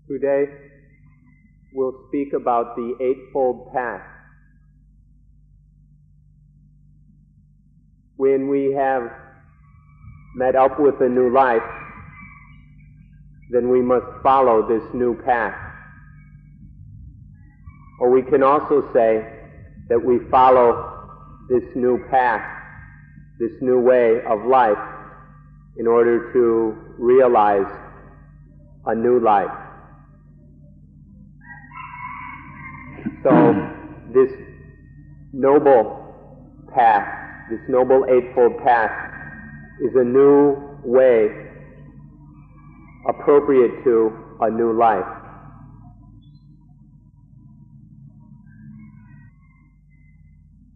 Today, we'll speak about the Eightfold Path. When we have met up with a new life, then we must follow this new path. Or we can also say that we follow this new path, this new way of life, in order to realize a new life. So, this noble path, this noble Eightfold Path, is a new way appropriate to a new life.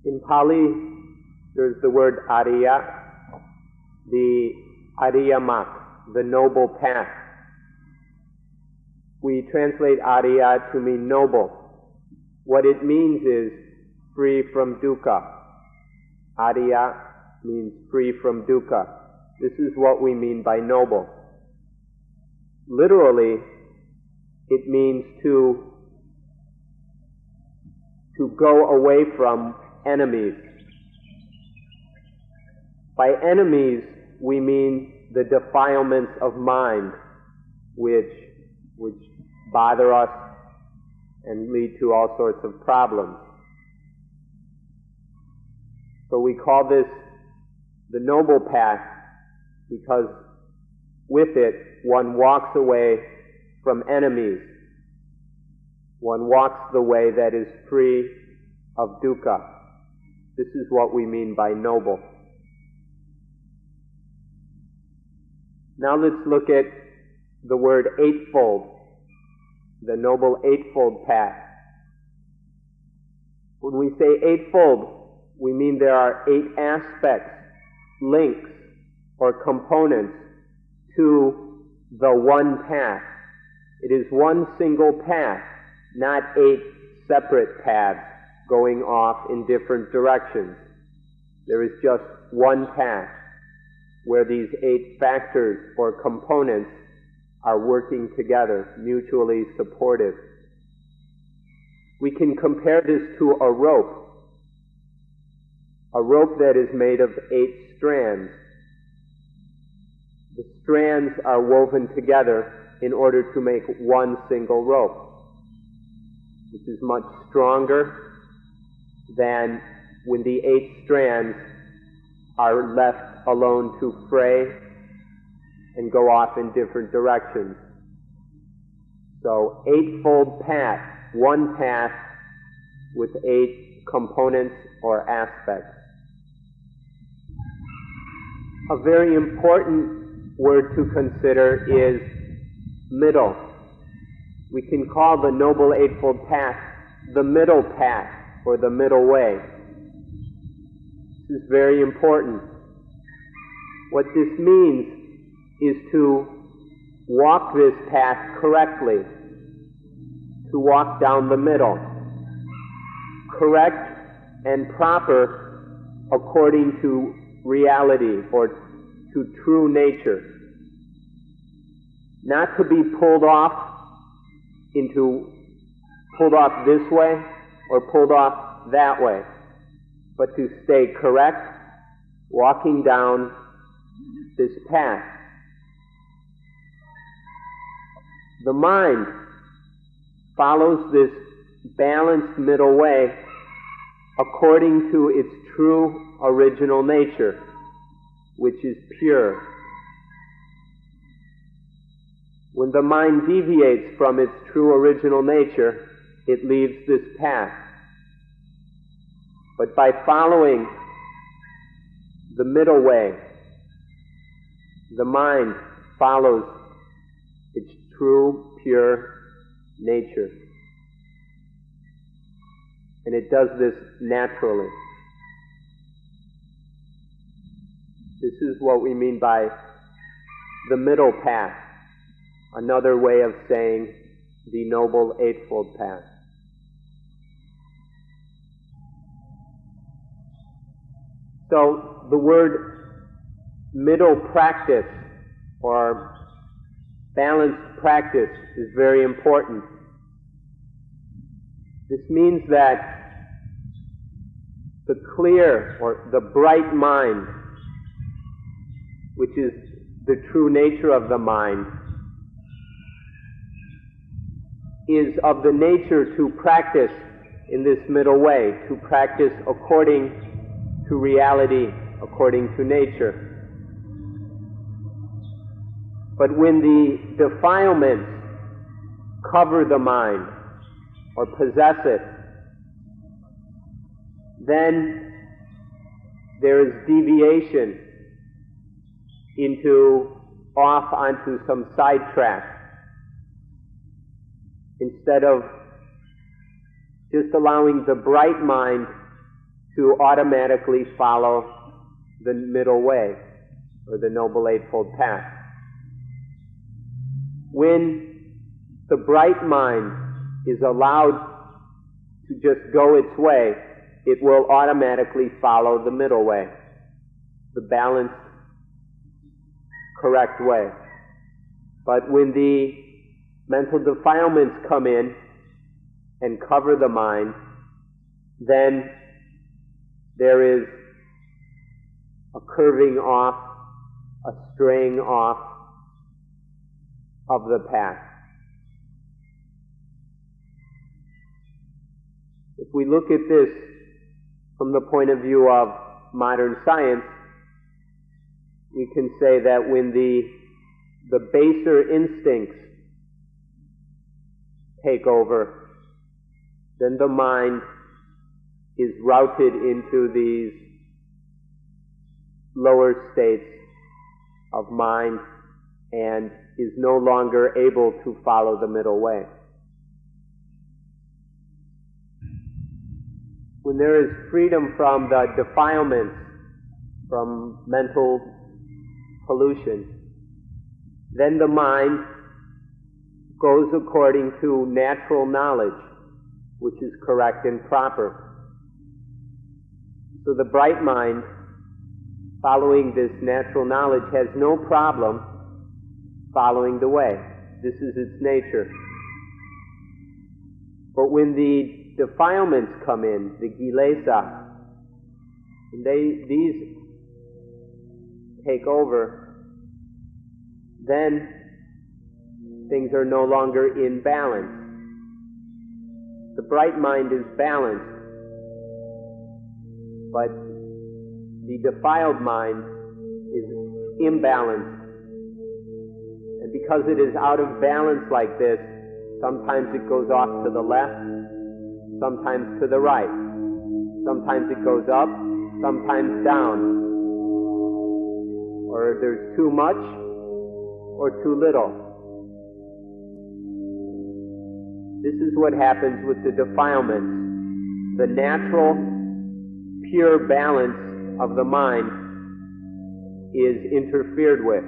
In Pali, there's the word Ariya, the Ariyamak, the noble path. We translate Ariya to mean noble. What it means is free from dukkha. Ariya means free from dukkha. This is what we mean by noble. Literally, it means to go away from enemies. By enemies, we mean the defilements of mind, which bother us and lead to all sorts of problems. So we call this the noble path because with it one walks away from enemies. One walks the way that is free of dukkha. This is what we mean by noble. Now let's look at the word eightfold, the noble Eightfold Path. When we say eightfold, we mean there are 8 aspects, links, or components to the one path. It is one single path, not 8 separate paths going off in different directions. There is just one path where these 8 factors or components are working together, mutually supportive. We can compare this to a rope that is made of 8 strands. The strands are woven together in order to make one single rope, which is much stronger than when the 8 strands are left alone to fray and go off in different directions. So, eightfold path, one path with 8 components or aspects. A very important word to consider is middle. We can call the Noble Eightfold Path the middle path or the middle way. This is very important. What this means is to walk this path correctly, to walk down the middle, correct and proper according to reality or to true nature. Not to be pulled off this way or pulled off that way, but to stay correct, walking down this path. The mind follows this balanced middle way according to its true original nature, which is pure. When the mind deviates from its true original nature, it leaves this path. But by following the middle way, the mind follows its true, pure nature. And it does this naturally. This is what we mean by the middle path, another way of saying the Noble Eightfold Path. So the word middle practice or balanced practice is very important. This means that the clear or the bright mind, which is the true nature of the mind, is of the nature to practice in this middle way, to practice according to reality, according to nature. But when the defilements cover the mind or possess it, then there is deviation off onto some sidetrack, instead of just allowing the bright mind to automatically follow the middle way, or the Noble Eightfold Path. When the bright mind is allowed to just go its way, it will automatically follow the middle way, the balanced, correct way. But when the mental defilements come in and cover the mind, then there is a curving off, a straying off of the path. If we look at this from the point of view of modern science, we can say that when the baser instincts take over, then the mind is routed into these lower states of mind and is no longer able to follow the middle way. When there is freedom from the defilements, from mental pollution, then the mind goes according to natural knowledge, which is correct and proper. So the bright mind, following this natural knowledge, has no problem following the way. This is its nature. But when the defilements come in, the kilesa, these take over, then things are no longer in balance. The bright mind is balanced, but the defiled mind is imbalanced. And because it is out of balance like this, sometimes it goes off to the left, sometimes to the right. Sometimes it goes up, sometimes down. Or there's too much or too little. This is what happens with the defilements. The natural, pure balance of the mind is interfered with.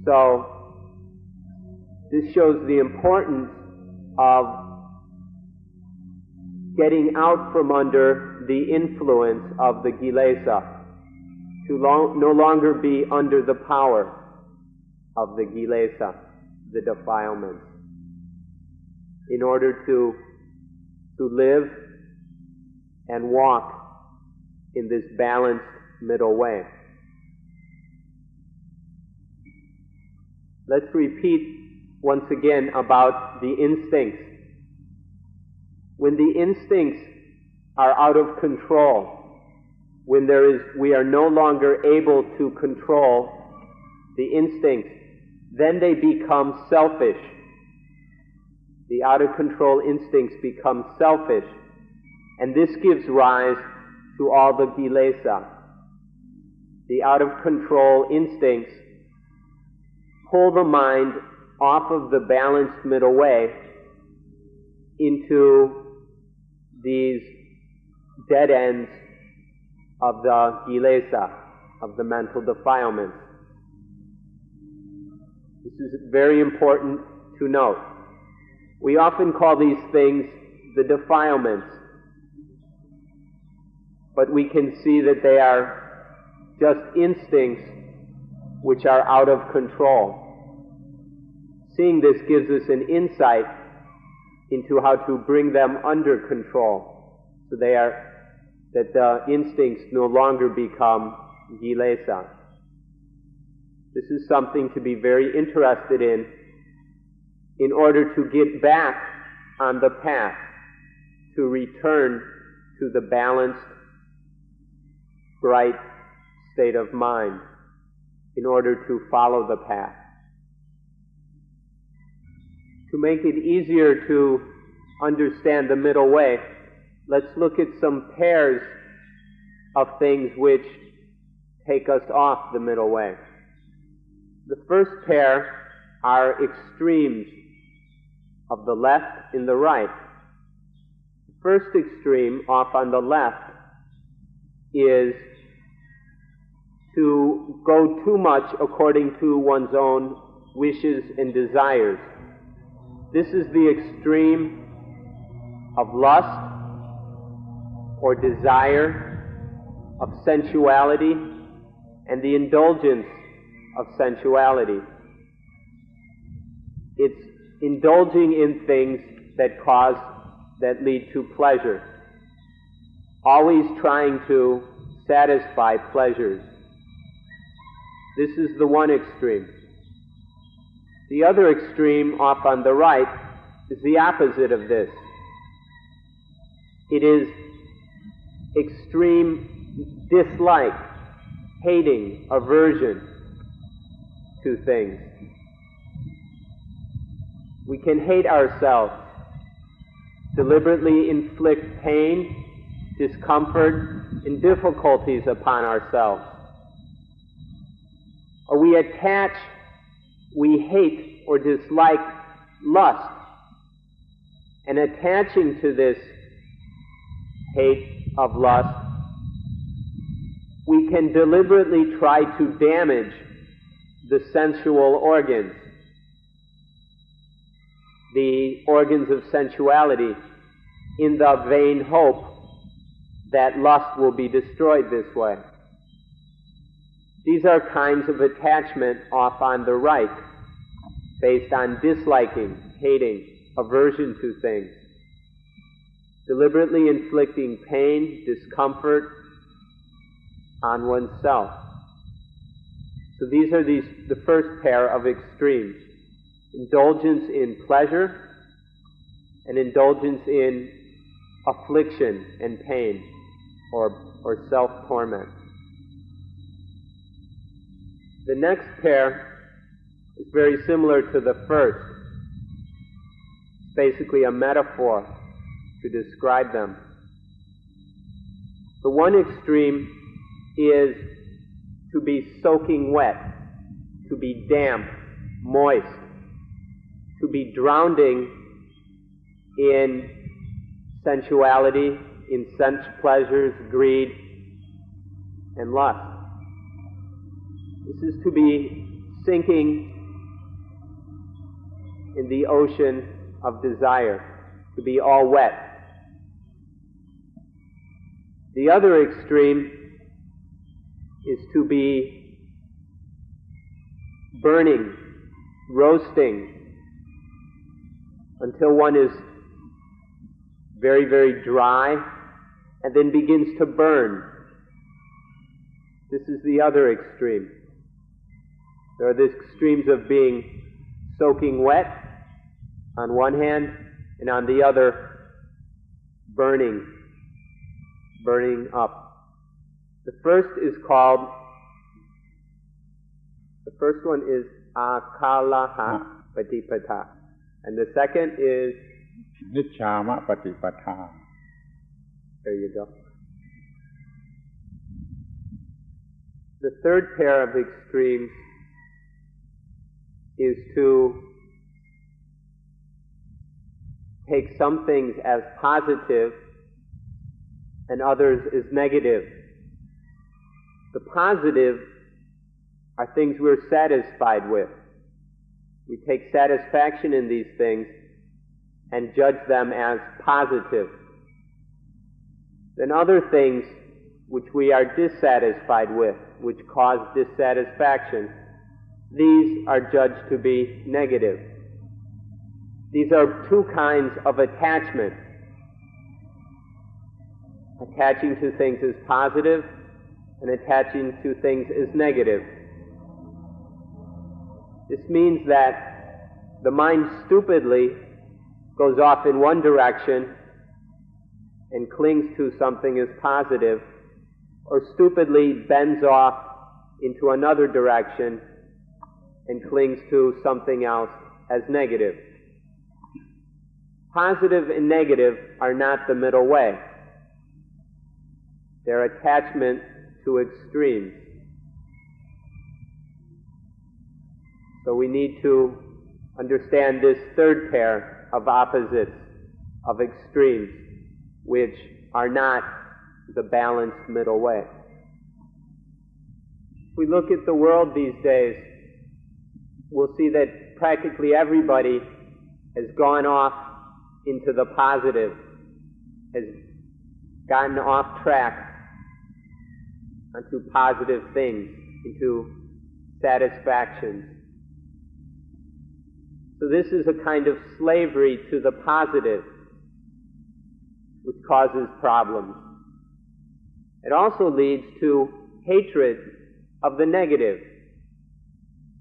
So, this shows the importance of getting out from under the influence of the kilesa, to no longer be under the power of the kilesa, the defilements, in order to live and walk in this balanced middle way. Let's repeat once again about the instincts. When the instincts are out of control, when we are no longer able to control the instincts, then they become selfish. The out-of-control instincts become selfish, and this gives rise to all the kilesa. The out-of-control instincts pull the mind off of the balanced middle way into these dead ends of the kilesa, of the mental defilements. This is very important to note. We often call these things the defilements, but we can see that they are just instincts which are out of control. Seeing this gives us an insight into how to bring them under control, so that the instincts no longer become kilesa. This is something to be very interested in order to get back on the path, to return to the balanced, bright state of mind, in order to follow the path. To make it easier to understand the middle way, let's look at some pairs of things which take us off the middle way. The first pair are extremes of the left and the right. The first extreme, off on the left, is to go too much according to one's own wishes and desires. This is the extreme of lust or desire, of sensuality, and the indulgence of sensuality. It's indulging in things that lead to pleasure, always trying to satisfy pleasures. This is the one extreme. The other extreme, off on the right, is the opposite of this. It is extreme dislike, hating, aversion to things. We can hate ourselves, deliberately inflict pain, discomfort, and difficulties upon ourselves. Or we hate or dislike lust, and attaching to this hate of lust, we can deliberately try to damage the sensual organs, the organs of sensuality, in the vain hope that lust will be destroyed this way. These are kinds of attachment off on the right, based on disliking, hating, aversion to things, deliberately inflicting pain, discomfort on oneself. So these are the first pair of extremes: indulgence in pleasure and indulgence in affliction and pain, or self-torment. The next pair is very similar to the first. It's basically a metaphor to describe them. The one extreme is to be soaking wet, to be damp, moist, to be drowning in sensuality, in sense pleasures, greed, and lust. This is to be sinking in the ocean of desire, to be all wet. The other extreme is to be burning, roasting, until one is very, very dry, and then begins to burn. This is the other extreme. There are the extremes of being soaking wet on one hand, and on the other, burning up. The first one is akalaha patipata, and the second is nichama patipata. There you go. The third pair of extremes is to take some things as positive and others as negative. The positive are things we're satisfied with. We take satisfaction in these things and judge them as positive. Then other things which we are dissatisfied with, which cause dissatisfaction, these are judged to be negative. These are two kinds of attachment. Attaching to things as positive and attaching to things as negative. This means that the mind stupidly goes off in one direction and clings to something as positive, or stupidly bends off into another direction and clings to something else as negative. Positive and negative are not the middle way. They're attachment to extremes. So we need to understand this third pair of opposites, of extremes, which are not the balanced middle way. If we look at the world these days, we'll see that practically everybody has gone off into the positive, has gotten off track onto positive things, into satisfactions. So this is a kind of slavery to the positive, which causes problems. It also leads to hatred of the negative,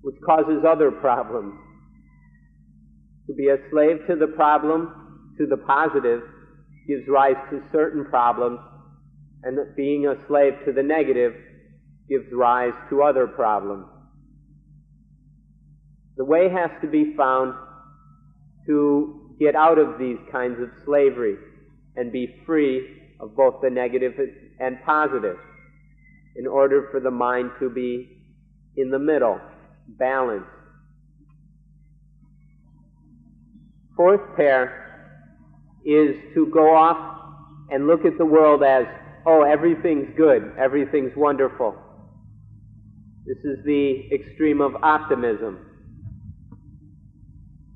which causes other problems. To be a slave to the problem, to the positive, gives rise to certain problems, and that being a slave to the negative gives rise to other problems. The way has to be found to get out of these kinds of slavery and be free of both the negative and positive, in order for the mind to be in the middle, balanced. Fourth pair is to go off and look at the world as, oh, everything's good, everything's wonderful. This is the extreme of optimism.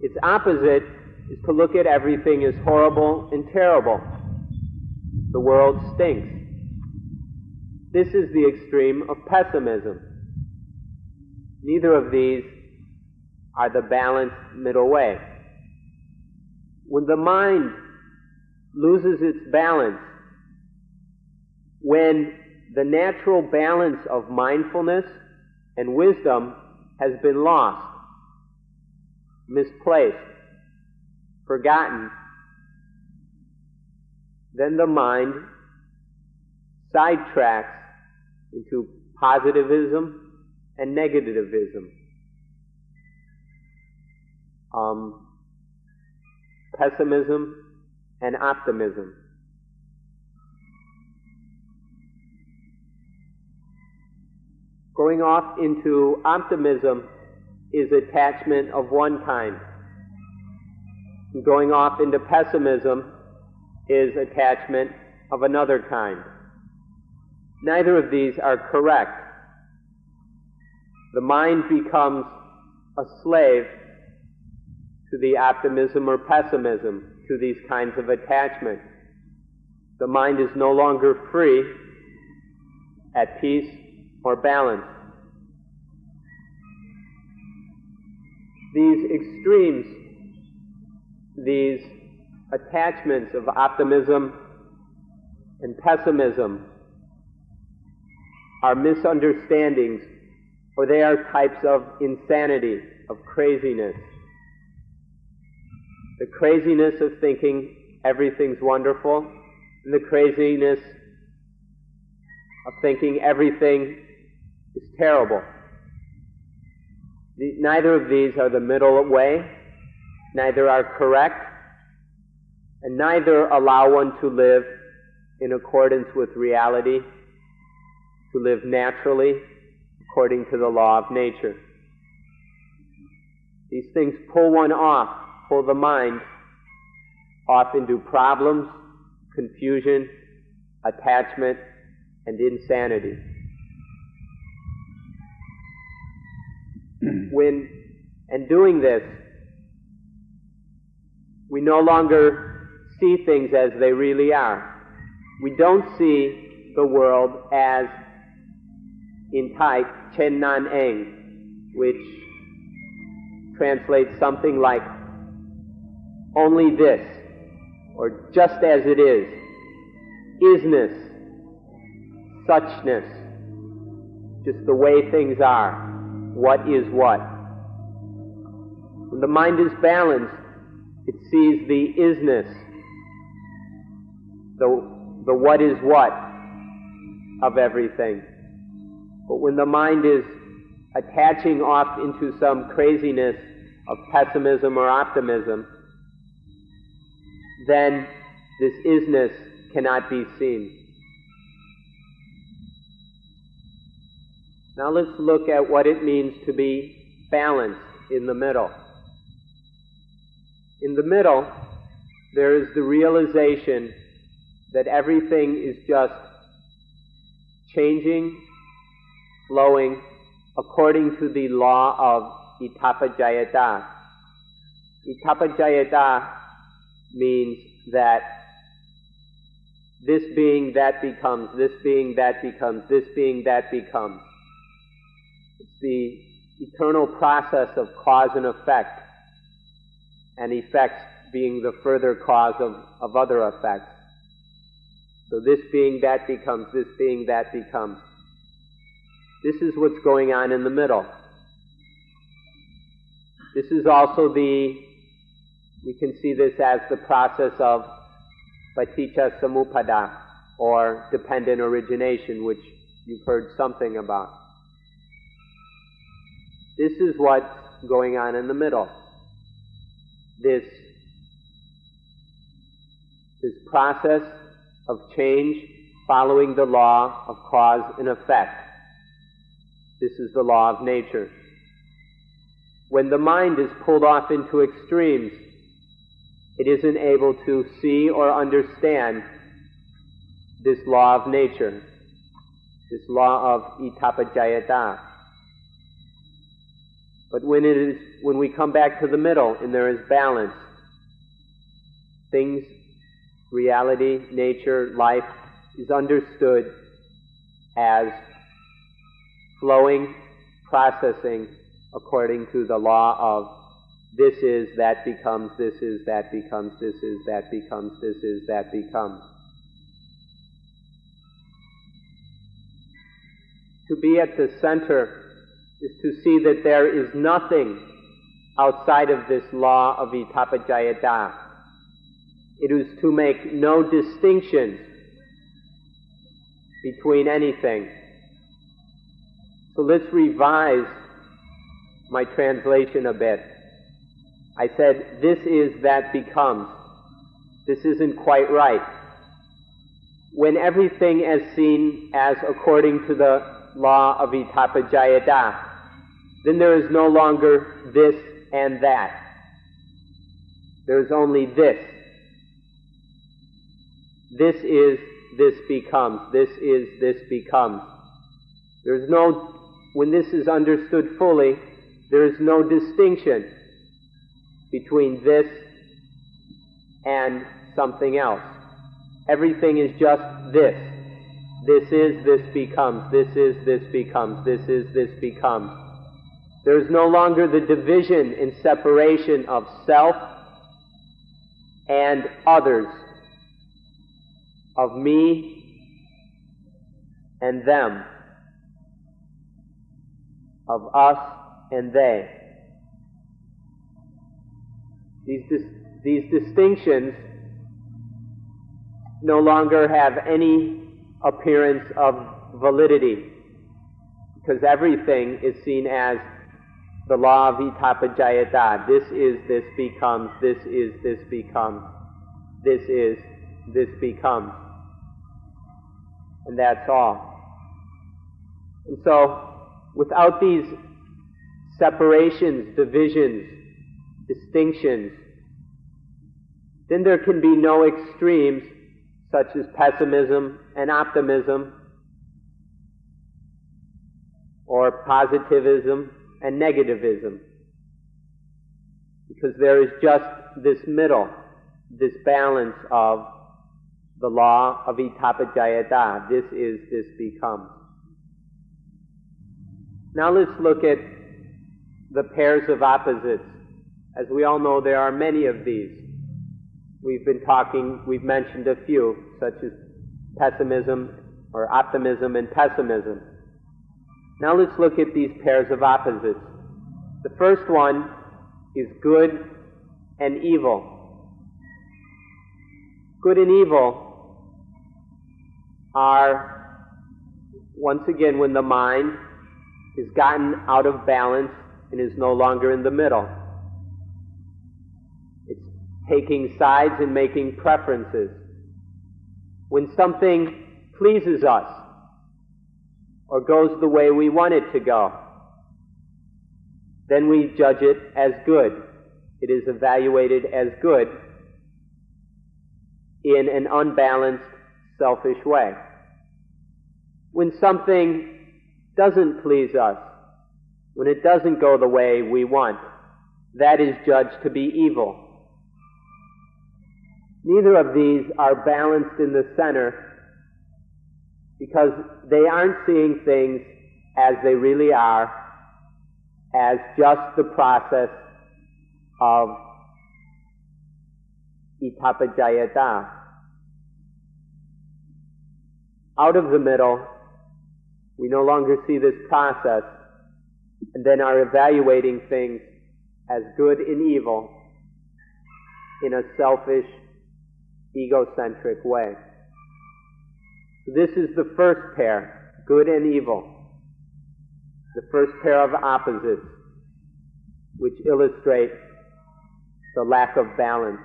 Its opposite is to look at everything as horrible and terrible. The world stinks. This is the extreme of pessimism. Neither of these are the balanced middle way. When the mind loses its balance, when the natural balance of mindfulness and wisdom has been lost, misplaced, forgotten, then the mind sidetracks into positivism and negativism. Pessimism and optimism. Going off into optimism is attachment of one kind. Going off into pessimism is attachment of another kind. Neither of these are correct. The mind becomes a slave to the optimism or pessimism, to these kinds of attachment. The mind is no longer free, at peace, or balanced. These extremes, these attachments of optimism and pessimism are misunderstandings, or they are types of insanity, of craziness. The craziness of thinking everything's wonderful, and the craziness of thinking everything is terrible. Neither of these are the middle way, neither are correct, and neither allow one to live in accordance with reality, to live naturally according to the law of nature. These things pull one off, pull the mind off into problems, confusion, attachment, and insanity. And doing this, we no longer see things as they really are. We don't see the world as in Tai Chen Nan Eng, which translates something like only this, or just as it is, isness, suchness, just the way things are, what is what. When the mind is balanced, it sees the isness, the what is what of everything. But when the mind is attaching off into some craziness of pessimism or optimism, then this isness cannot be seen. Now let's look at what it means to be balanced in the middle. In the middle, there is the realization that everything is just changing, flowing, according to the law of itapajayata. Itapajayata means that this being, that becomes, this being, that becomes, this being, that becomes. It's the eternal process of cause and effect, and effects being the further cause of other effects. So this being, that becomes, this being, that becomes. This is what's going on in the middle. This is also we can see this as the process of paticca samuppada, or dependent origination, which you've heard something about. This is what's going on in the middle. This process of change following the law of cause and effect. This is the law of nature. When the mind is pulled off into extremes, it isn't able to see or understand this law of nature, this law of itapajayata. But when we come back to the middle and there is balance, things, reality, nature, life is understood as flowing, processing according to the law of this is, that becomes, this is, that becomes, this is, that becomes, this is, that becomes. To be at the center is to see that there is nothing outside of this law of itapajayata. It is to make no distinctions between anything. So let's revise my translation a bit. I said, this is, that becomes. This isn't quite right. When everything is seen as according to the law of itapajayata, then there is no longer this and that. There is only this. This is, this becomes. This is, this becomes. There's no, when this is understood fully, there is no distinction between this and something else. Everything is just this. This is, this becomes. This is, this becomes. This is, this becomes. There is no longer the division and separation of self and others, of me and them, of us and they. These distinctions no longer have any appearance of validity, because everything is seen as the law of itapajayata. This is, this becomes, this is, this becomes, this is, this becomes. And that's all. And so, without these separations, divisions, distinctions, then there can be no extremes such as pessimism and optimism, or positivism and negativism, because there is just this middle, this balance of the law of itapajayata. This is, this becomes. Now let's look at the pairs of opposites. As we all know, there are many of these. We've mentioned a few, such as pessimism or optimism and pessimism. Now let's look at these pairs of opposites. The first one is good and evil. Good and evil are, once again, when the mind is gotten out of balance and is no longer in the middle. It's taking sides and making preferences. When something pleases us or goes the way we want it to go, then we judge it as good. It is evaluated as good in an unbalanced, selfish way. When something doesn't please us, when it doesn't go the way we want, that is judged to be evil. Neither of these are balanced in the center because they aren't seeing things as they really are, as just the process of itapajayata. Out of the middle, we no longer see this process and then are evaluating things as good and evil in a selfish, egocentric way. So this is the first pair, good and evil. The first pair of opposites, which illustrate the lack of balance.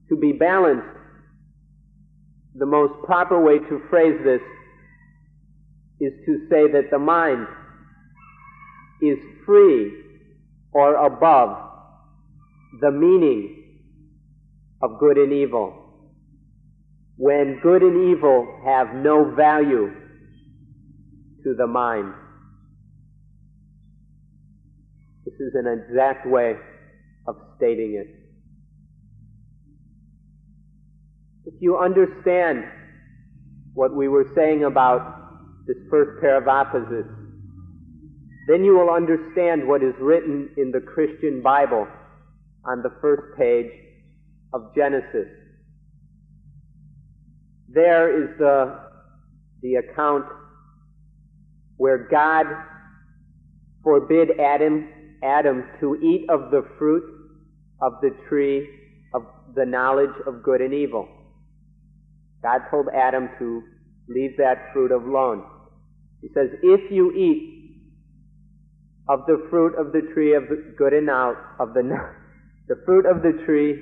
To be balanced, the most proper way to phrase this is to say that the mind is free or above the meaning of good and evil, when good and evil have no value to the mind. This is an exact way of stating it. If you understand what we were saying about this first pair of opposites, then you will understand what is written in the Christian Bible on the first page of Genesis. There is the account where God forbid Adam to eat of the fruit of the tree of the knowledge of good and evil. God told Adam to leave that fruit alone. He says, if you eat of the fruit of the tree of good and the fruit of the tree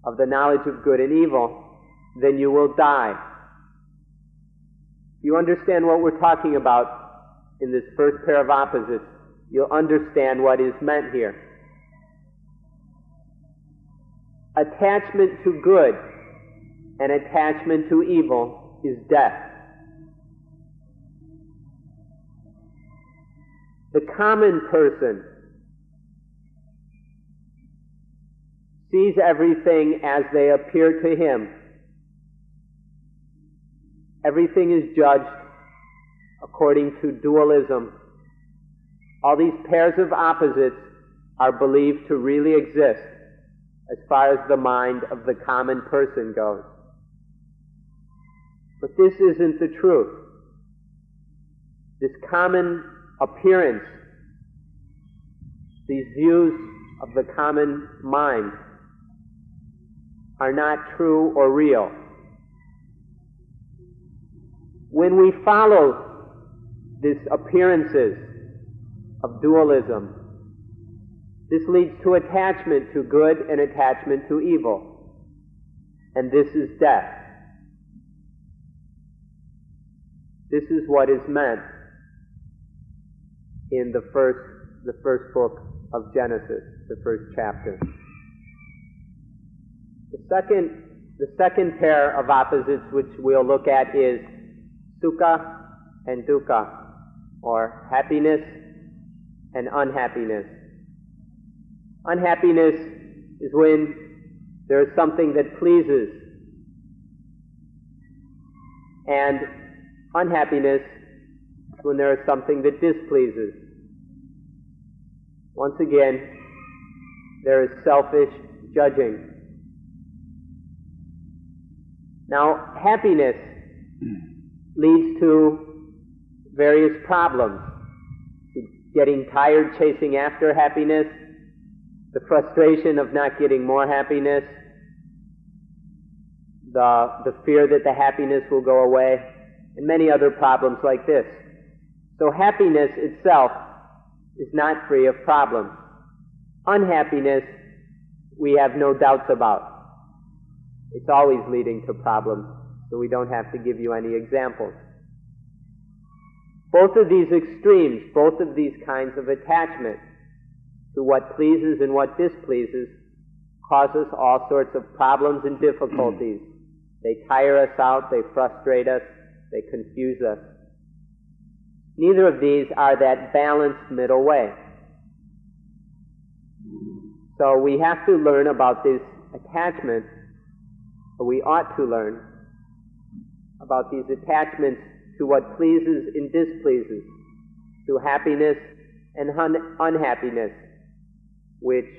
of the knowledge of good and evil, then you will die. You understand what we're talking about in this first pair of opposites. You'll understand what is meant here. Attachment to good and attachment to evil is death. The common person sees everything as they appear to him. Everything is judged according to dualism. All these pairs of opposites are believed to really exist as far as the mind of the common person goes. But this isn't the truth. This common appearance, these views of the common mind, are not true or real. When we follow these appearances of dualism, this leads to attachment to good and attachment to evil. And this is death. This is what is meant in the first book of Genesis, the first chapter. The second pair of opposites which we'll look at is sukha and dukkha, or happiness and unhappiness. Unhappiness is when there is something that pleases, and unhappiness is when there is something that displeases. Once again, there is selfish judging. Now, happiness leads to various problems. Getting tired chasing after happiness, the frustration of not getting more happiness, the fear that the happiness will go away, and many other problems like this. So happiness itself is not free of problems. Unhappiness, we have no doubts about. It's always leading to problems, so we don't have to give you any examples. Both of these extremes, both of these kinds of attachment to what pleases and what displeases, cause us all sorts of problems and difficulties. They tire us out, they frustrate us, they confuse us. Neither of these are that balanced middle way. So we have to learn about this attachment, or we ought to learn about these attachments to what pleases and displeases, to happiness and unhappiness, which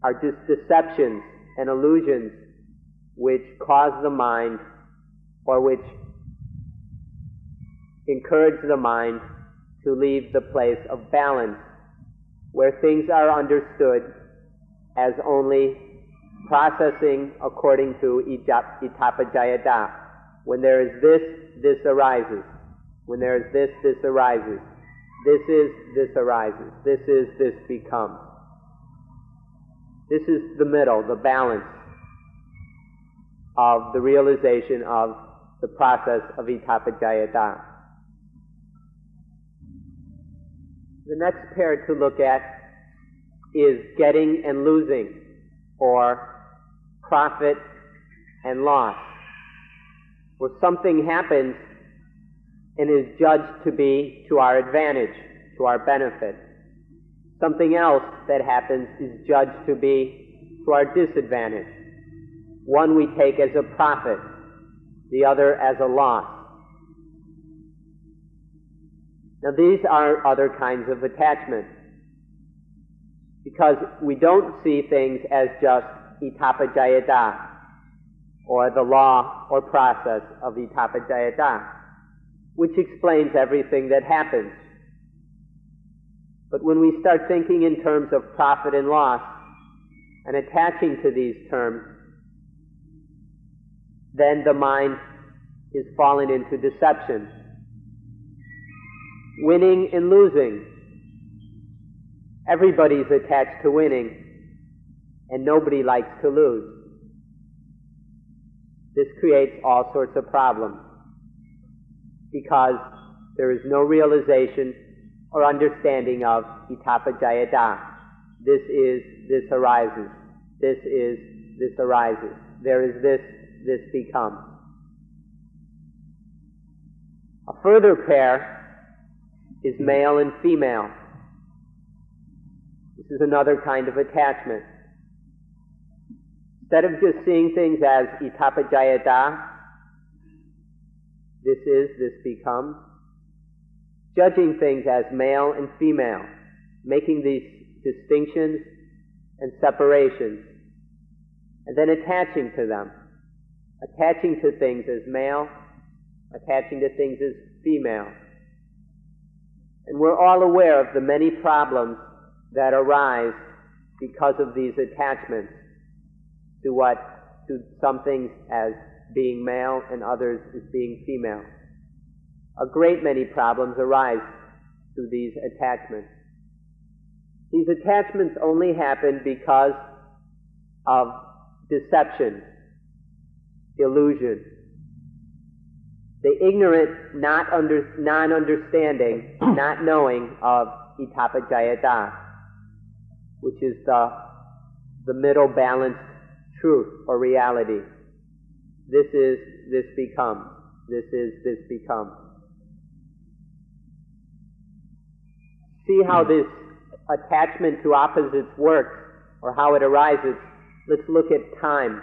are just deceptions and illusions which cause the mind, or which encourage the mind to leave the place of balance, where things are understood as only processing according to itapajayata. When there is this, this arises. When there is this, this arises. This is, this arises. This is, this becomes. This is the middle, the balance of the realization of the process of itapajayata. The next pair to look at is getting and losing, or profit and loss, where something happens and is judged to be to our advantage, to our benefit. Something else that happens is judged to be to our disadvantage. One we take as a profit, the other as a loss. Now these are other kinds of attachment, because we don't see things as just itapajayata, or the law or process of itapajayata, which explains everything that happens. But when we start thinking in terms of profit and loss, and attaching to these terms, then the mind is fallen into deception. Winning and losing. Everybody's attached to winning, and nobody likes to lose. This creates all sorts of problems, because there is no realization or understanding of itapajayata. This is, this arises. This is, this arises. There is this, this becomes. A further pair is male and female. This is another kind of attachment. Instead of just seeing things as itapajayata, this is, this becomes, judging things as male and female, making these distinctions and separations, and then attaching to them, attaching to things as male, attaching to things as female. And we're all aware of the many problems that arise because of these attachments to some things as being male and others as being female. A great many problems arise through these attachments. These attachments only happen because of deception, illusion. The ignorant, non-understanding, not knowing of itapajayata, which is the middle balanced truth or reality. This is, this becomes. This is, this becomes. See how this attachment to opposites works, or how it arises. Let's look at time.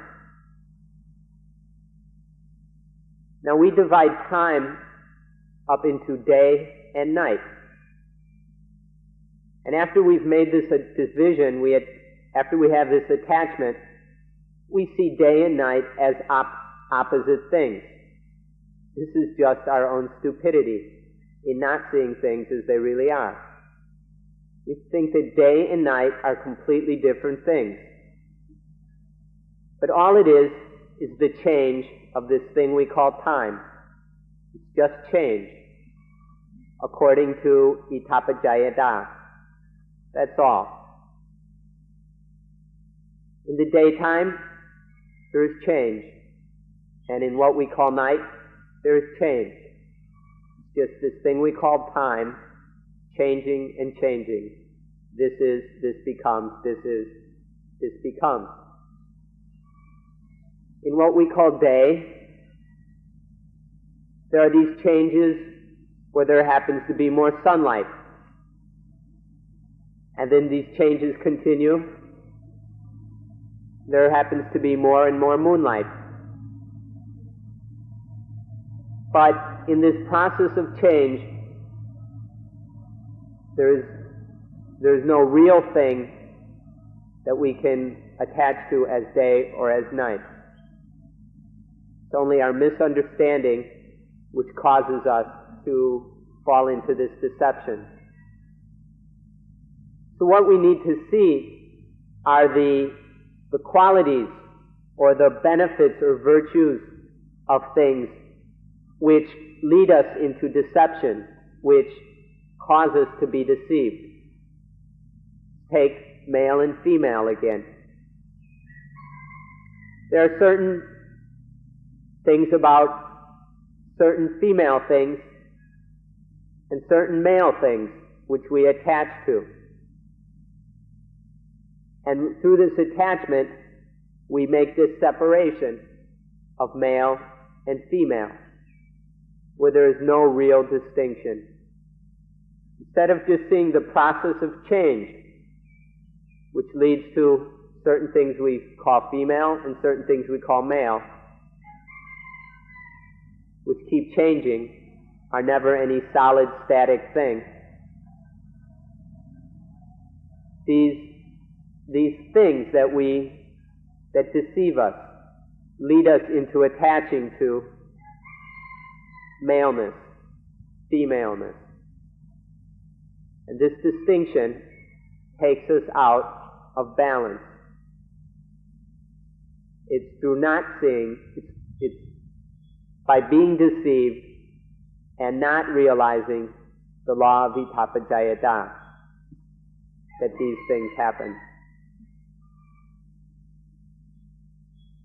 Now we divide time up into day and night. And after we've made this division, after we have this attachment, we see day and night as opposite things. This is just our own stupidity in not seeing things as they really are. We think that day and night are completely different things. But all it is the change of this thing we call time. It's just change, according to itapajayata. That's all. In the daytime, there is change. And in what we call night, there is change. It's just this thing we call time, changing and changing. This is, this becomes, this is, this becomes. In what we call day, there are these changes where there happens to be more sunlight. And then these changes continue. There happens to be more and more moonlight. But in this process of change, there's no real thing that we can attach to as day or as night. It's only our misunderstanding which causes us to fall into this deception. So what we need to see are the qualities or the benefits or virtues of things which lead us into deception, which cause us to be deceived. Take male and female again. There are certain things about certain female things and certain male things which we attach to. And through this attachment, we make this separation of male and female, where there is no real distinction. Instead of just seeing the process of change, which leads to certain things we call female and certain things we call male, which keep changing, are never any solid, static thing. These things that deceive us lead us into attaching to maleness, femaleness. And this distinction takes us out of balance. It's through not seeing, it's by being deceived and not realizing the law of itapajayata that these things happen.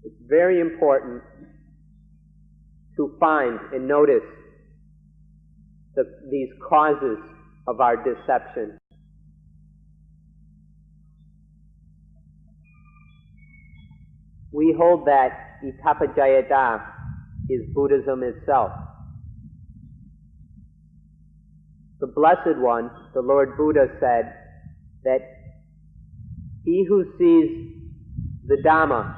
It's very important to find and notice these causes of our deception. We hold that itapajayata is Buddhism itself. The Blessed One, the Lord Buddha, said that he who sees the Dhamma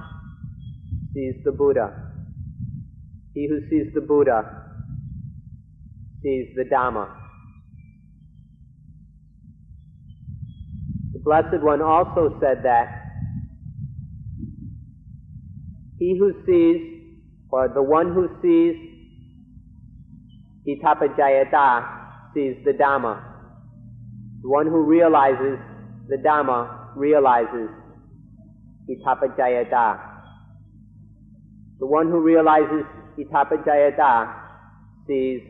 sees the Buddha. He who sees the Buddha sees the Dhamma. The Blessed One also said that he who sees, or the one who sees itapajayata sees the Dhamma. The one who realizes the Dhamma realizes itapajayata. The one who realizes itapajayata sees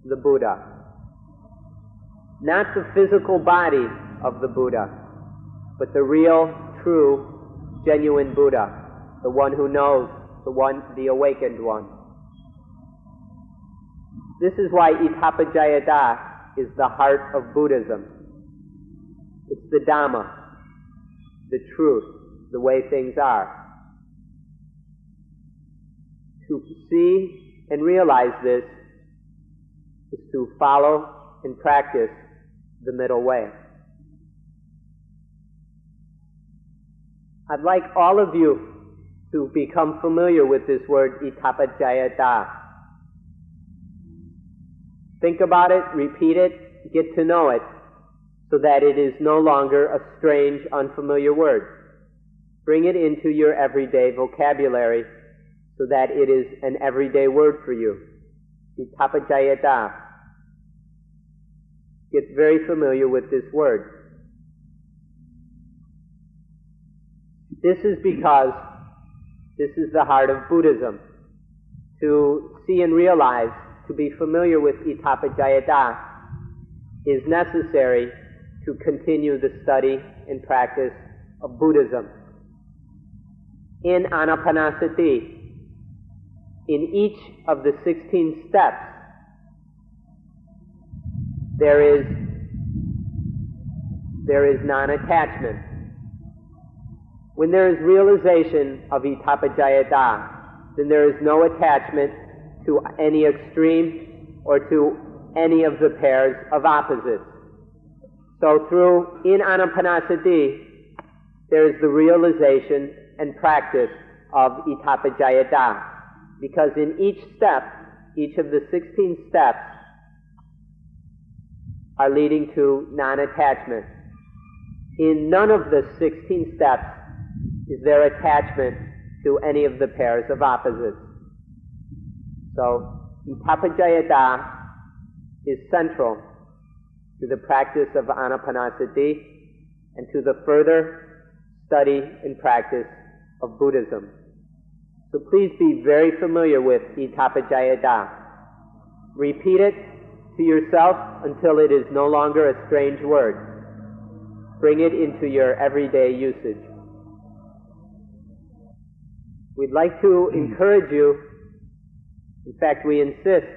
the Buddha. Not the physical body of the Buddha, but the real, true, genuine Buddha, the one who knows, the awakened one. This is why itapajayata is the heart of Buddhism. It's the Dhamma, the truth, the way things are. To see and realize this is to follow and practice the middle way. I'd like all of you to become familiar with this word itapajayata. Think about it, repeat it, get to know it, so that it is no longer a strange, unfamiliar word. Bring it into your everyday vocabulary so that it is an everyday word for you. Itapajayata. Get very familiar with this word. This is because this is the heart of Buddhism. To see and realize, to be familiar with Itapajayata is necessary to continue the study and practice of Buddhism. In Anapanasati, in each of the 16 steps, there is non-attachment. When there is realization of Itapajayata, then there is no attachment to any extreme or to any of the pairs of opposites. So in Anapanasati, there is the realization and practice of Itapajayata. Because in each step, each of the 16 steps are leading to non-attachment. In none of the 16 steps is there attachment to any of the pairs of opposites. So, Itapajayata is central to the practice of Anapanasati and to the further study and practice of Buddhism. So please be very familiar with Itapajayata. Repeat it to yourself until it is no longer a strange word. Bring it into your everyday usage. We'd like to encourage you, in fact we insist,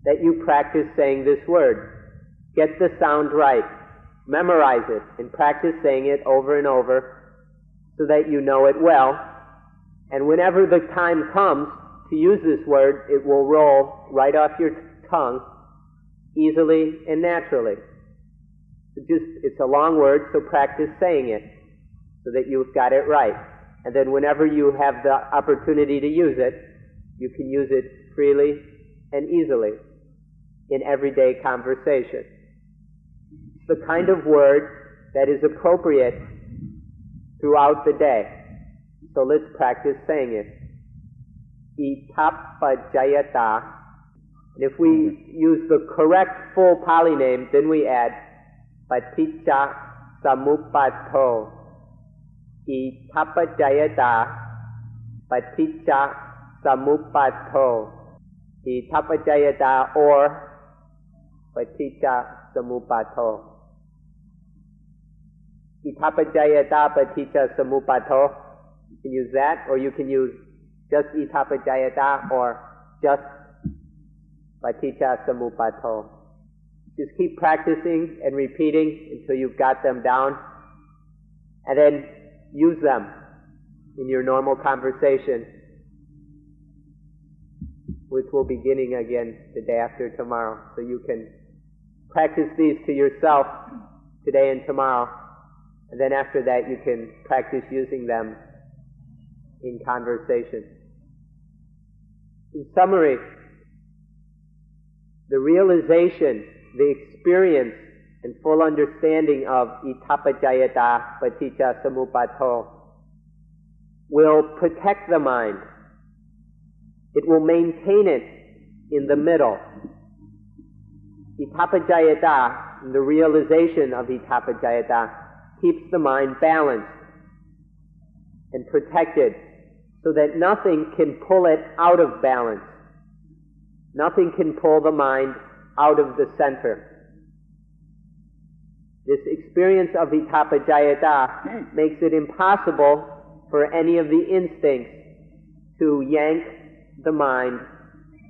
that you practice saying this word. Get the sound right. Memorize it and practice saying it over and over so that you know it well. And whenever the time comes to use this word, it will roll right off your tongue easily and naturally. It's a long word, so practice saying it so that you've got it right. And then whenever you have the opportunity to use it, you can use it freely and easily in everyday conversation. It's the kind of word that is appropriate throughout the day. So let's practice saying it. Itapajayata. And if we use the correct full Pali name, then we add Paticca Samuppato. Itapajayata Paticca Samuppato. Itapajayata or Paticca Samuppato. Itapajayata Paticca Samuppato. You can use that, or you can use just Itapajayata or just Paticca Samuppato. Just keep practicing and repeating until you've got them down, and then use them in your normal conversation, which will be beginning again the day after tomorrow. So you can practice these to yourself today and tomorrow, and then after that you can practice using them in conversation. In summary, the realization, the experience, and full understanding of Itapajayata Paticca Samuppato will protect the mind. It will maintain it in the middle. Itapajayata, the realization of Itapajayata, keeps the mind balanced and protected so that nothing can pull it out of balance. Nothing can pull the mind out of the center. This experience of Itapajayata makes it impossible for any of the instincts to yank the mind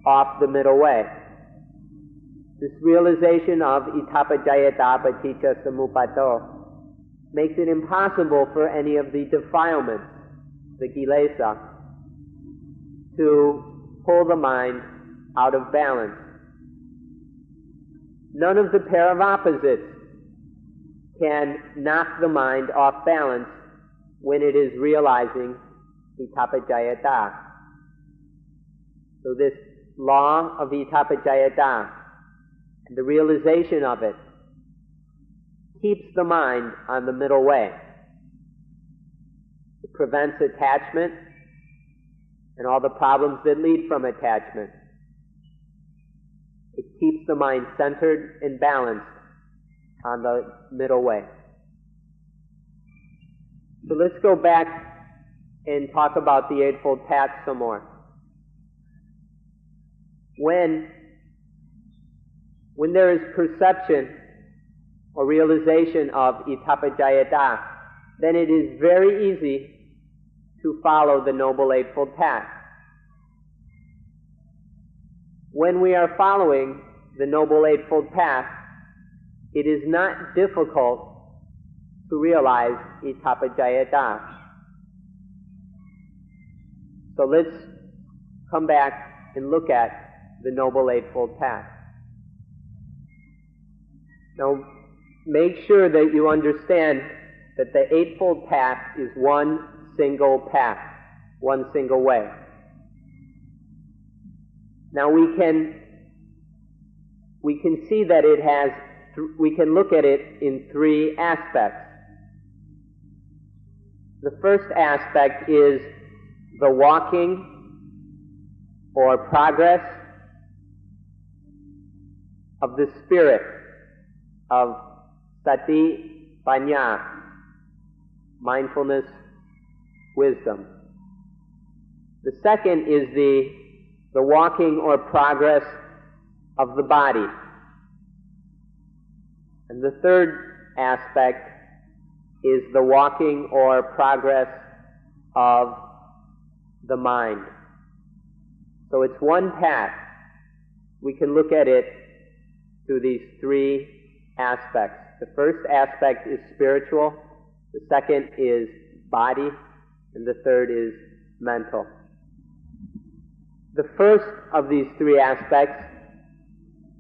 off the middle way. This realization of Itapajayata Paticca Samuppato makes it impossible for any of the defilements, the kilesa, to pull the mind out of balance. None of the pair of opposites can knock the mind off balance when it is realizing Itapajayata. So this law of Itapajayata and the realization of it keeps the mind on the middle way. It prevents attachment and all the problems that lead from attachment. It keeps the mind centered and balanced on the middle way. So let's go back and talk about the Eightfold Path some more. When there is perception or realization of itapajayata, then it is very easy to follow the Noble Eightfold Path. When we are following the Noble Eightfold Path, it is not difficult to realize itapajayata. So let's come back and look at the Noble Eightfold Path. Now, make sure that you understand that the Eightfold Path is one single path, one single way. Now we can see that it has, we can look at it in three aspects. The first aspect is the walking or progress of the spirit of sati, panya, mindfulness, wisdom. The second is the walking or progress of the body. And the third aspect is the walking or progress of the mind. So it's one path. We can look at it through these three aspects. The first aspect is spiritual, the second is body, and the third is mental. The first of these three aspects,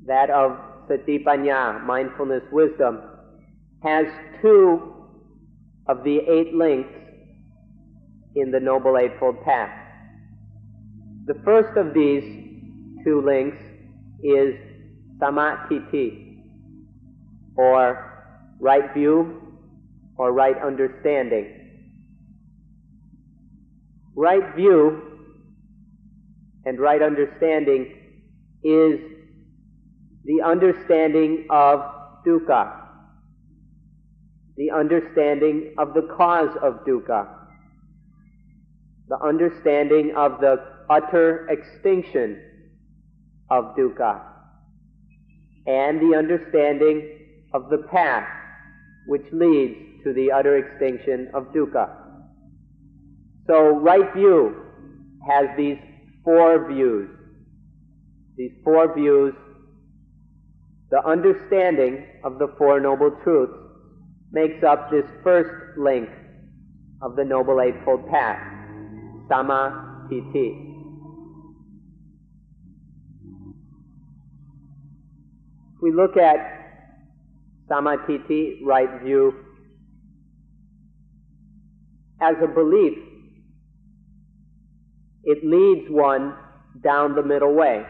that of satipanya, mindfulness, wisdom, has two of the 8 links in the Noble Eightfold Path. The first of these 2 links is samatiti, or right view, or right understanding. Right view and right understanding is the understanding of dukkha, the understanding of the cause of dukkha, the understanding of the utter extinction of dukkha, and the understanding of the path which leads to the utter extinction of dukkha. So right view has these 4 views. These 4 views, the understanding of the 4 Noble Truths, makes up this first link of the Noble Eightfold Path, samatiti. If we look at samatiti, right view, as a belief, it leads one down the middle way.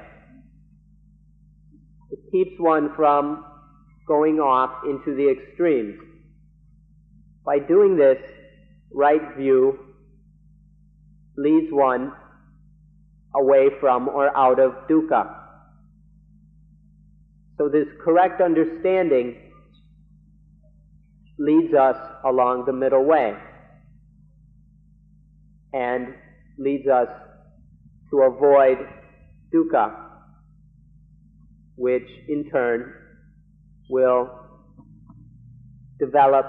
It keeps one from going off into the extremes. By doing this, right view leads one away from or out of dukkha. So this correct understanding leads us along the middle way and leads us to avoid dukkha, which in turn will develop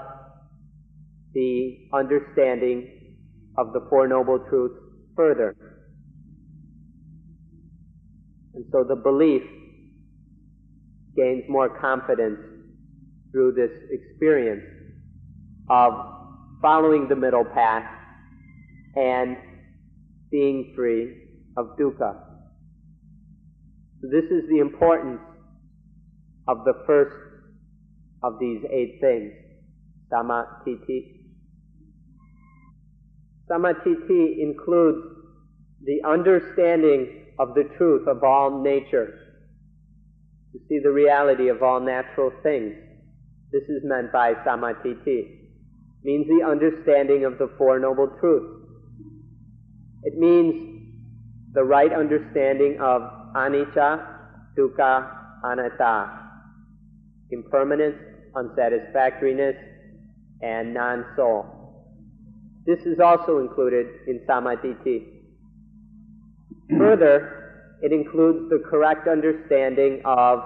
the understanding of the 4 Noble Truths further. And so the belief gains more confidence through this experience of following the middle path and being free of dukkha. So this is the importance of the first of these 8 things, samatiti. Samatiti includes the understanding of the truth of all nature, to see the reality of all natural things, This is meant by samatiti. Means the understanding of the Four Noble Truths. It means the right understanding of anicca, dukkha, anatta, impermanence, unsatisfactoriness, and non-soul. This is also included in samatiti. Further, it includes the correct understanding of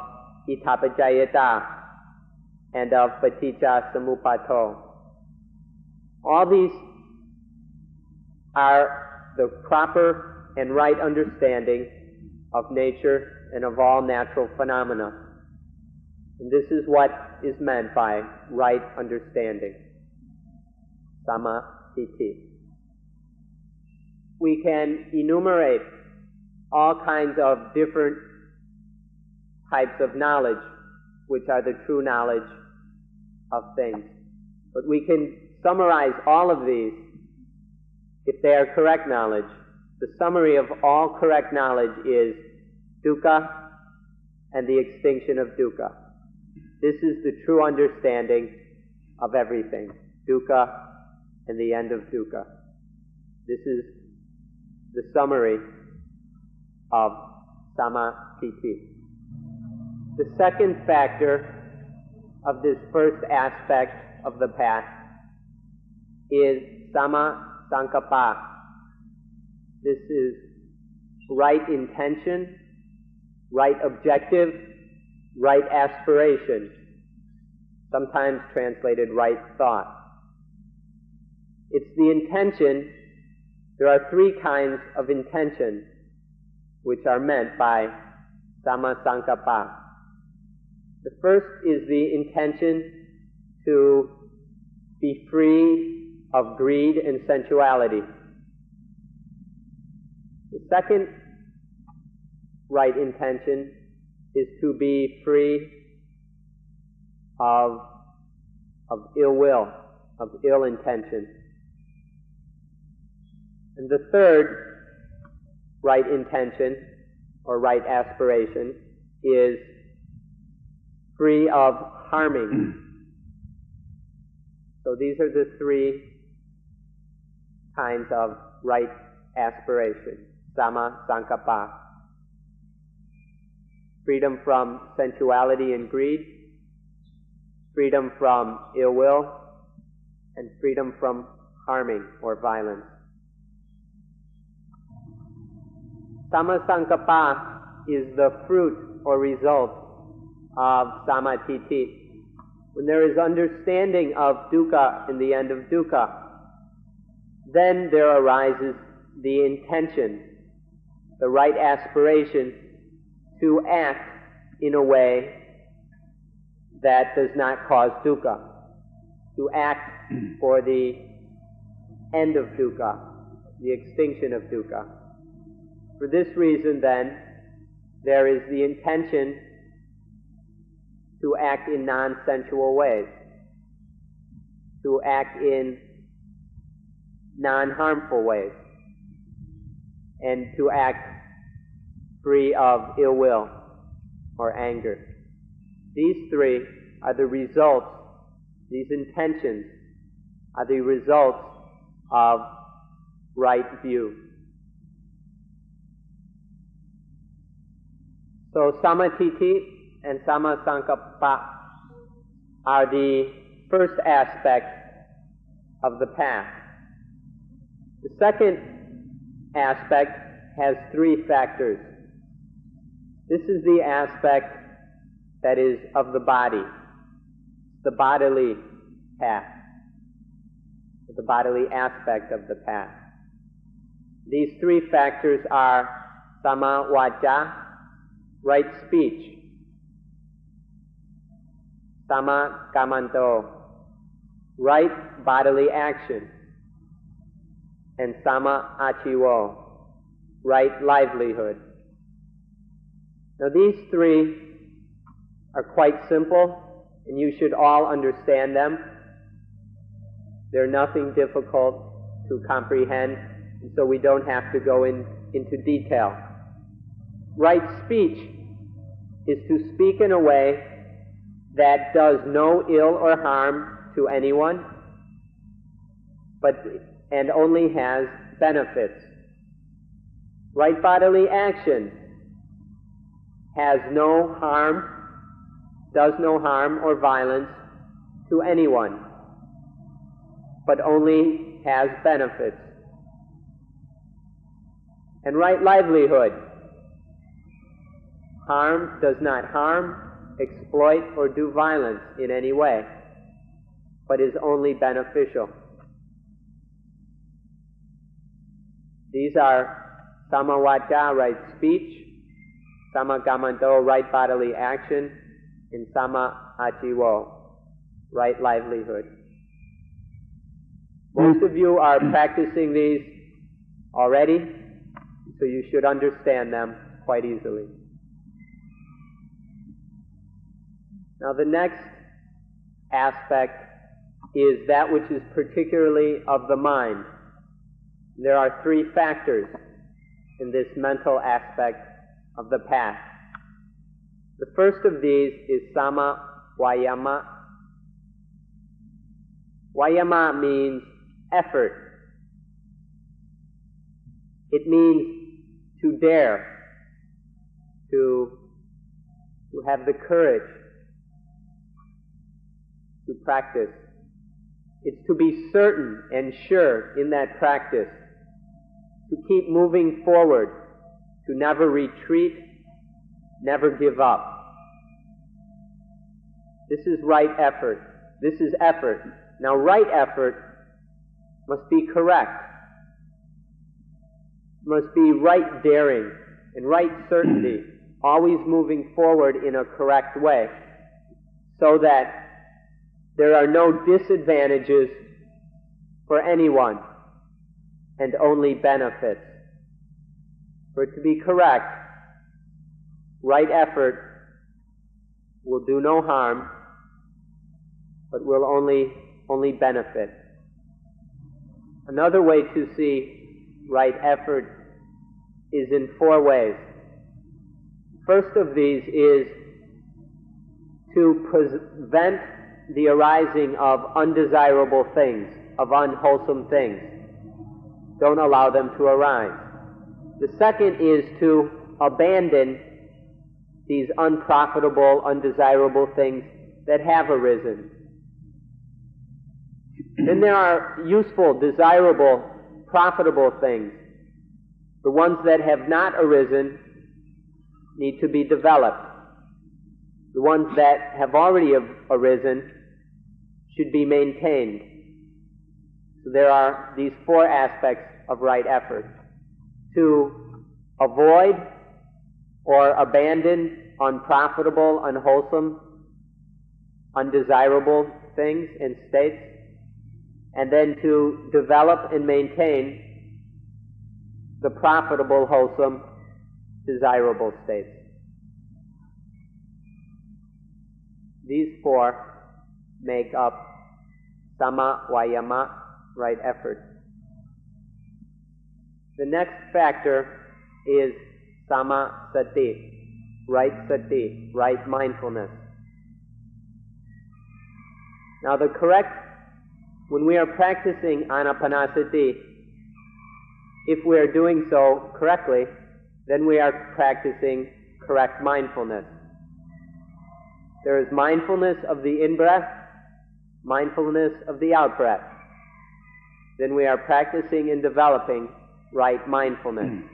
itapajayata and of paticca samuppato. All these are the proper and right understanding of nature and of all natural phenomena. And this is what is meant by right understanding. Samatiti. We can enumerate all kinds of different types of knowledge, which are the true knowledge of things. But we can summarize all of these if they are correct knowledge. The summary of all correct knowledge is dukkha and the extinction of dukkha. This is the true understanding of everything. Dukkha and the end of dukkha. This is the summary of samatiti. The second factor of this first aspect of the path is sama sankappa. This is right intention, right objective, right aspiration, sometimes translated right thought. It's the intention. There are three kinds of intention which are meant by sama sankappa. The first is the intention to be free of greed and sensuality. The second right intention is to be free of ill will, of ill intention. And the third right intention or right aspiration is free of harming. So these are the three kinds of right aspiration. Sama sankappa. Freedom from sensuality and greed, freedom from ill will, and freedom from harming or violence. Sama sankappa is the fruit or result of samatiti. When there is understanding of dukkha and the end of dukkha, then there arises the intention, the right aspiration to act in a way that does not cause dukkha, to act for the end of dukkha, the extinction of dukkha. For this reason, then, there is the intention to act in non-sensual ways, to act in non-harmful ways, and to act free of ill will or anger. These three are the results, these intentions are the results of right view. So samatiti and sama sankappa are the first aspect of the path. The second aspect has three factors. This is the aspect that is of the body, the bodily path, the bodily aspect of the path. These three factors are sama vaca, right speech, sama kammanto, right bodily action, and sama achivo, right livelihood. Now these three are quite simple, and you should all understand them. They're nothing difficult to comprehend, and so we don't have to go into detail. Right speech is to speak in a way that does no ill or harm to anyone, and only has benefits. Right bodily action has no harm, does no harm or violence to anyone, but only has benefits. And right livelihood does not harm, exploit, or do violence in any way, but is only beneficial. These are samavaca, right speech, samakammanto, right bodily action, and samaajivo, right livelihood. Most of you are practicing these already, so you should understand them quite easily. Now the next aspect is that which is particularly of the mind. There are three factors in this mental aspect of the path. The first of these is sama vayama. Vayama means effort. It means to dare, to have the courage to practice. It's to be certain and sure in that practice, to keep moving forward, to never retreat, never give up. This is right effort. This is effort. Now, right effort must be correct, must be right daring and right certainty, always moving forward in a correct way, so that there are no disadvantages for anyone and only benefits. For it to be correct, right effort will do no harm, but will only benefit. Another way to see right effort is in four ways. First of these is to prevent the arising of undesirable things, of unwholesome things. Don't allow them to arise. The second is to abandon these unprofitable, undesirable things that have arisen. Then there are useful, desirable, profitable things. The ones that have not arisen need to be developed. The ones that have already arisen should be maintained. So there are these four aspects of right effort: to avoid or abandon unprofitable, unwholesome, undesirable things and states, and then to develop and maintain the profitable, wholesome, desirable states. These four make up sama vayama, right effort. The next factor is sama sati, right mindfulness. Now when we are practicing anapanasati, if we are doing so correctly, then we are practicing correct mindfulness. There is mindfulness of the in-breath, mindfulness of the out-breath. Then we are practicing and developing right mindfulness.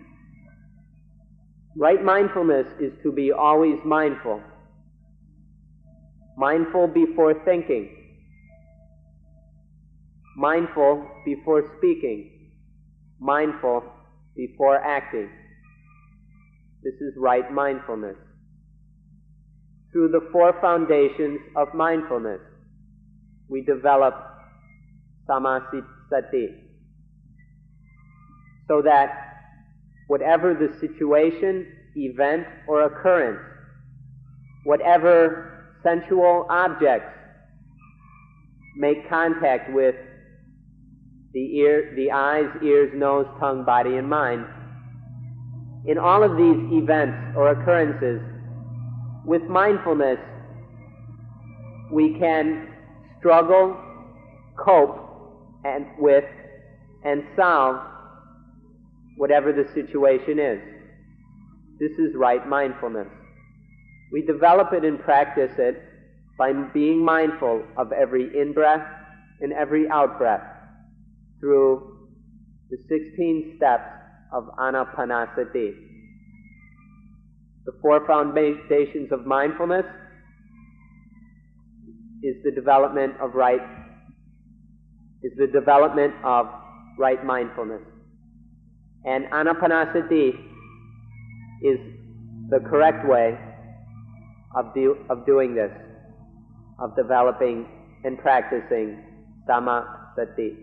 Right mindfulness is to be always mindful. Mindful before thinking. Mindful before speaking. Mindful before acting. This is right mindfulness. Through the four foundations of mindfulness, we develop samasati, so that whatever the situation, event, or occurrence, whatever sensual objects make contact with the eyes, ears, nose, tongue, body, and mind, in all of these events or occurrences, with mindfulness, we can struggle, cope, and solve whatever the situation is. This is right mindfulness. We develop it and practice it by being mindful of every in-breath and every out-breath through the 16 steps of anapanasati. The 4 foundations of mindfulness is the development of right mindfulness. And anapanasati is the correct way of doing this, of developing and practicing samasati.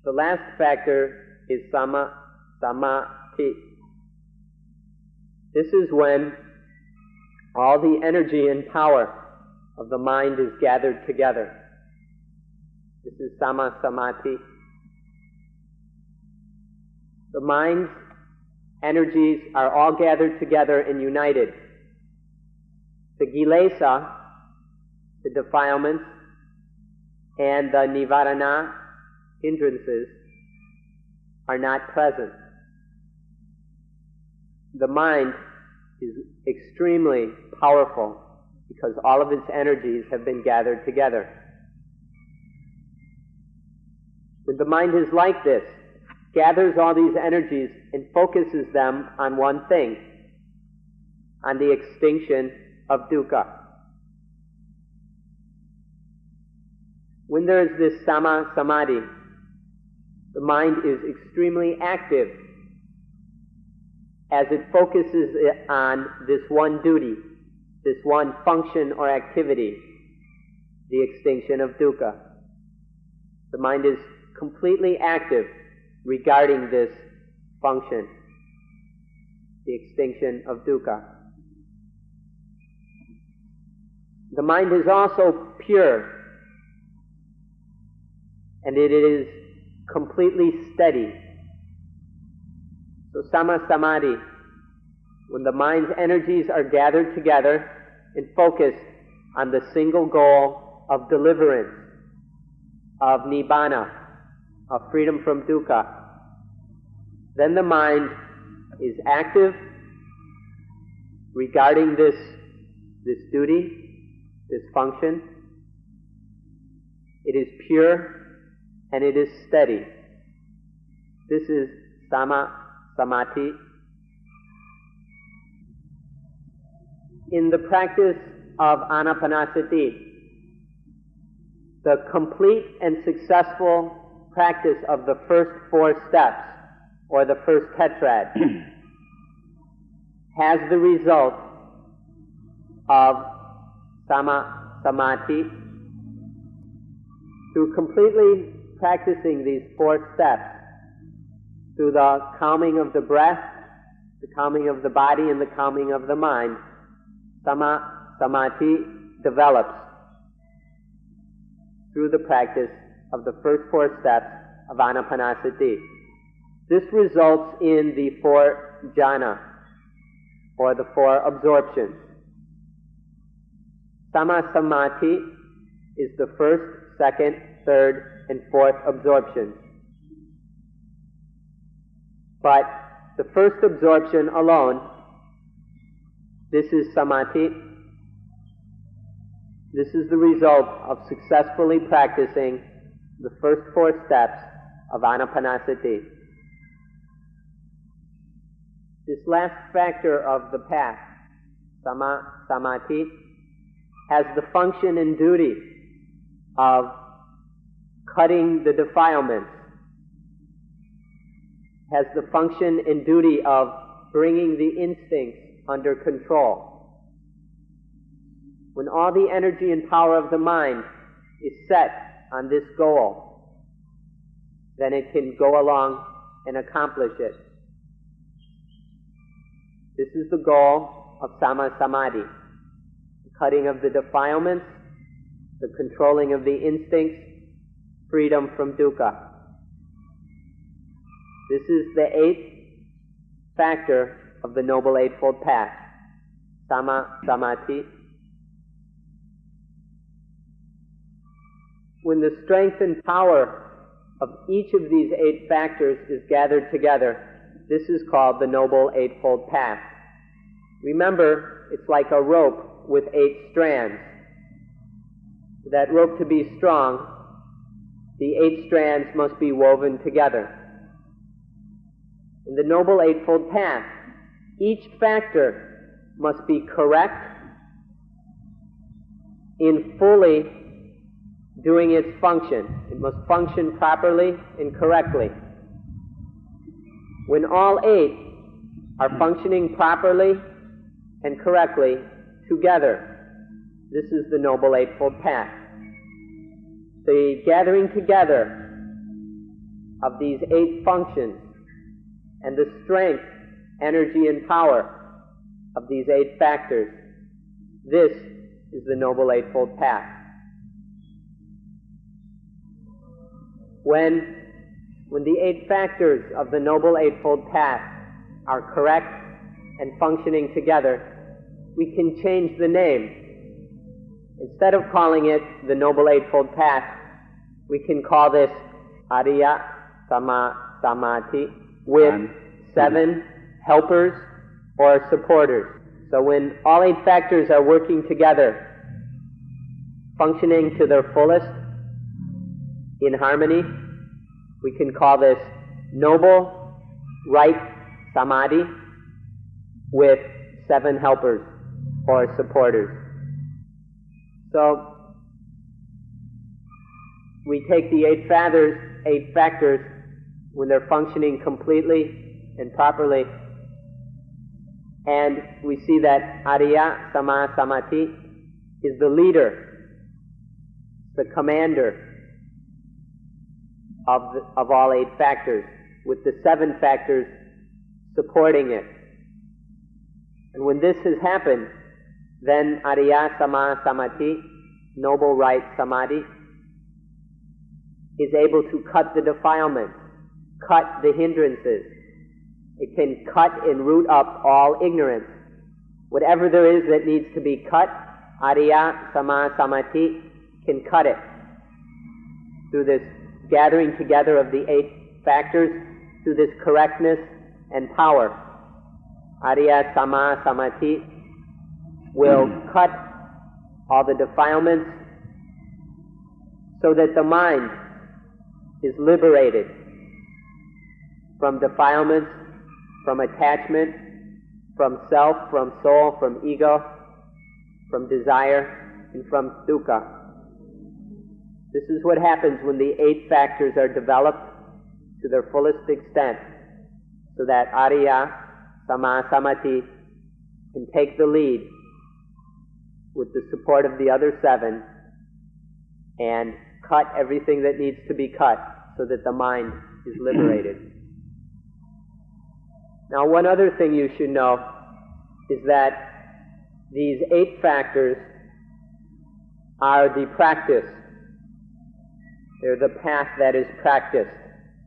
The last factor is samati. This is when all the energy and power of the mind is gathered together. This is samati. The mind's energies are all gathered together and united. The kilesa, the defilements, and the nivarana, hindrances, are not present. The mind is extremely powerful because all of its energies have been gathered together. When the mind is like this, gathers all these energies and focuses them on one thing, on the extinction of dukkha. When there is this samadhi, the mind is extremely active as it focuses on this one duty, this one function or activity, the extinction of dukkha. The mind is completely active regarding this function, the extinction of dukkha. The mind is also pure, and it is completely steady. So samadhi, when the mind's energies are gathered together and focused on the single goal of deliverance, of nibbana, of freedom from dukkha, then the mind is active regarding this duty, this function. It is pure and it is steady. This is samati. In the practice of anapanasati, the complete and successful practice of the first 4 steps, or the first tetrad, has the result of samati. Through completely practicing these 4 steps, through the calming of the breath, the calming of the body, and the calming of the mind, samati develops through the practice of the first 4 steps of anapanasati. This results in the 4 jhana, or the 4 absorptions. Samati is the first, second, third, and fourth absorptions. But the first absorption alone, this is samati. This is the result of successfully practicing the first 4 steps of anapanasati. This last factor of the path, samati, has the function and duty of cutting the defilements, has the function and duty of bringing the instincts under control. When all the energy and power of the mind is set on this goal, then it can go along and accomplish it. This is the goal of samadhi, the cutting of the defilements, the controlling of the instincts, freedom from dukkha. This is the 8th factor of the Noble Eightfold Path, samadhi. When the strength and power of each of these 8 factors is gathered together, this is called the Noble Eightfold Path. Remember, it's like a rope with 8 strands. For that rope to be strong, the 8 strands must be woven together. In the Noble Eightfold Path, each factor must be correct in fully doing its function. It must function properly and correctly. When all 8 are functioning properly and correctly together, this is the Noble Eightfold Path. The gathering together of these 8 functions and the strength, energy, and power of these 8 factors, this is the Noble Eightfold Path. When the 8 factors of the Noble Eightfold Path are correct and functioning together, we can change the name. Instead of calling it the Noble Eightfold Path, we can call this Ariya Samadhi with 7 helpers or supporters. So when all 8 factors are working together, functioning to their fullest, in harmony, we can call this Noble Right Samadhi with 7 helpers or supporters. So, we take the 8 factors when they're functioning completely and properly, and we see that Ariya Samadhi is the leader, the commander of all 8 factors, with the 7 factors supporting it. And when this has happened, then Ariya Samadhi, Noble Right Samadhi, is able to cut the defilements, cut the hindrances. It can cut and root up all ignorance. Whatever there is that needs to be cut, Ariya Samadhi can cut it through this gathering together of the 8 factors, through this correctness and power. Ariya Samadhi will cut all the defilements so that the mind is liberated from defilements, from attachment, from self, from soul, from ego, from desire, and from dukkha. This is what happens when the 8 factors are developed to their fullest extent, so that Ariya Samadhi can take the lead with the support of the other 7 and cut everything that needs to be cut so that the mind is liberated. Now, one other thing you should know is that these 8 factors are the practice. They're the path that is practiced,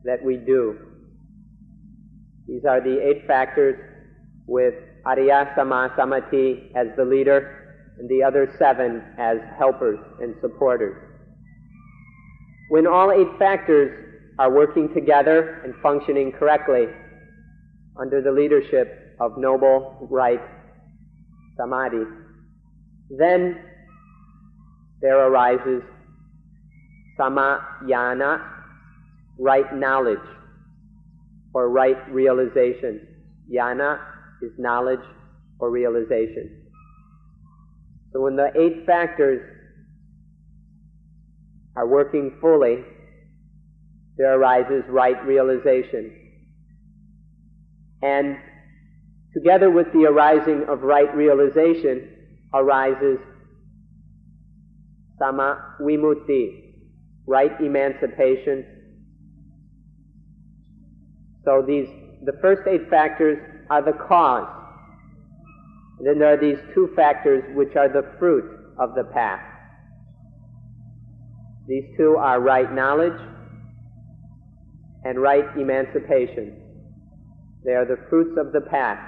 that we do. These are the 8 factors with Ariya Samadhi as the leader and the other 7 as helpers and supporters. When all 8 factors are working together and functioning correctly under the leadership of Noble Right Samadhi, then there arises Samayana, right knowledge, or right realization. Yana is knowledge or realization. So when the 8 factors are working fully, there arises right realization. And together with the arising of right realization arises Sama Vimutti, right emancipation. So the first 8 factors are the cause. And then there are these 2 factors which are the fruit of the path. These 2 are right knowledge and right emancipation. They are the fruits of the path,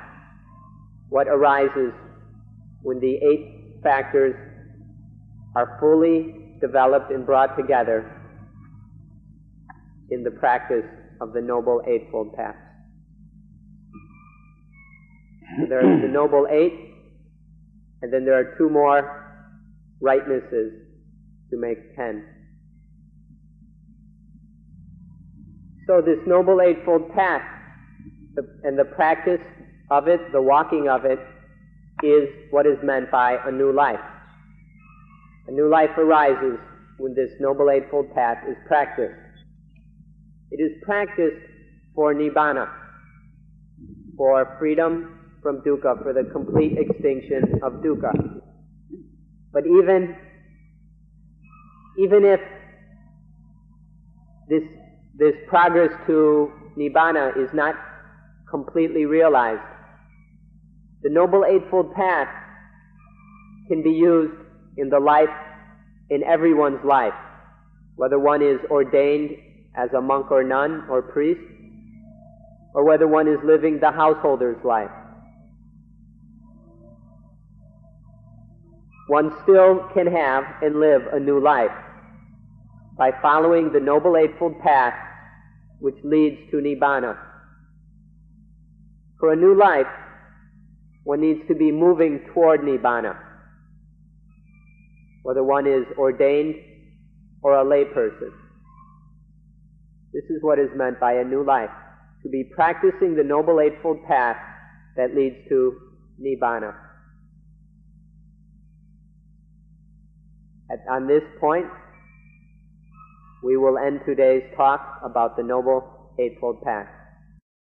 what arises when the 8 factors are fully developed and brought together in the practice of the Noble Eightfold Path. So there is the Noble 8, and then there are 2 more rightnesses to make 10. So this Noble Eightfold Path, and the practice of it, the walking of it, is what is meant by a new life. A new life arises when this Noble Eightfold Path is practiced. It is practiced for Nibbana, for freedom from dukkha, for the complete extinction of dukkha. But even if this progress to Nibbana is not completely realized, the Noble Eightfold Path can be used in the life, in everyone's life, whether one is ordained as a monk or nun or priest, or whether one is living the householder's life. One still can have and live a new life by following the Noble Eightfold Path which leads to Nibbana. For a new life, one needs to be moving toward Nibbana, whether one is ordained or a lay person. This is what is meant by a new life, to be practicing the Noble Eightfold Path that leads to Nibbana. On this point, we will end today's talk about the Noble Eightfold Path.